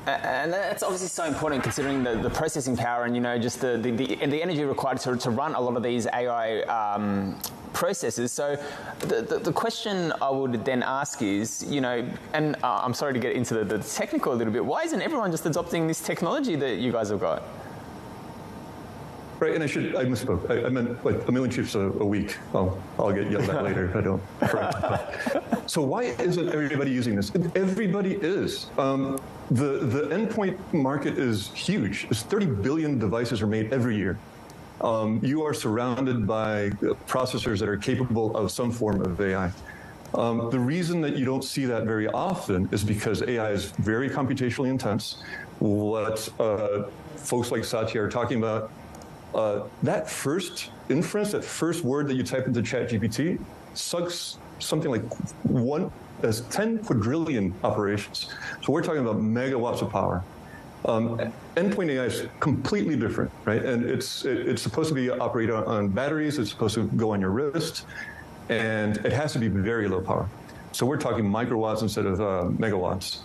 And that's obviously so important considering the processing power and, just the energy required to run a lot of these AI processes. So the question I would then ask is, and I'm sorry to get into the technical a little bit, why isn't everyone just adopting this technology that you guys have got? Right, and I misspoke. I meant like 1 million chips a week. I'll get yelled at later if I don't correct. So why isn't everybody using this? Everybody is. The endpoint market is huge. It's 30 billion devices are made every year. You are surrounded by processors that are capable of some form of AI. The reason that you don't see that very often is because AI is very computationally intense. What folks like Satya are talking about, that first inference, that first word that you type into ChatGPT, sucks something like 10 quadrillion operations. So we're talking about megawatts of power. Endpoint AI is completely different, right? And it's supposed to be operated on batteries. It's supposed to go on your wrist, and it has to be very low power. So we're talking microwatts instead of megawatts.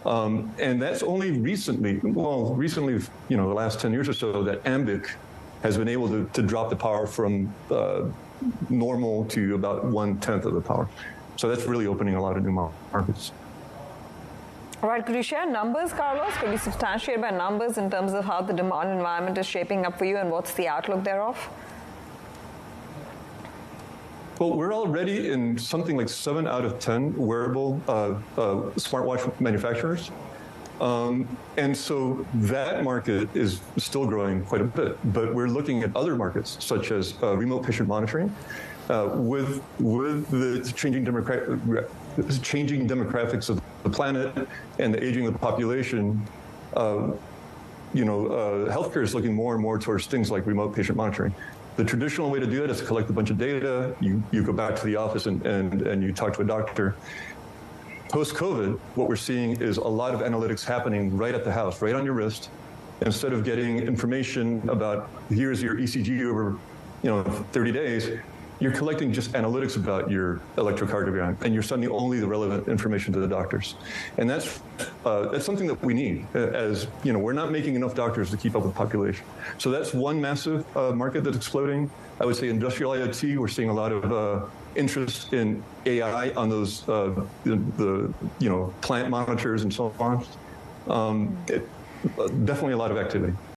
And that's only recently, the last 10 years or so, that Ambiq has been able to drop the power from normal to about 1/10 of the power. So that's really opening a lot of new markets. All right, could you share numbers, Carlos? Could you substantiate by numbers in terms of how the demand environment is shaping up for you and what's the outlook thereof? Well, we're already in something like 7 out of 10 wearable smartwatch manufacturers. And so that market is still growing quite a bit, but we're looking at other markets such as remote patient monitoring. With the changing demographics of the planet and the aging of the population, healthcare is looking more and more towards things like remote patient monitoring. The traditional way to do it is to collect a bunch of data. You go back to the office and you talk to a doctor. Post-COVID, what we're seeing is a lot of analytics happening right at the house, right on your wrist. Instead of getting information about here's your ECG over 30 days, you're collecting just analytics about your electrocardiogram, and you're sending only the relevant information to the doctors. And that's something that we need, as we're not making enough doctors to keep up with the population. So that's one massive market that's exploding. I would say industrial IoT, we're seeing a lot of interest in AI on those plant monitors and so on. Definitely a lot of activity.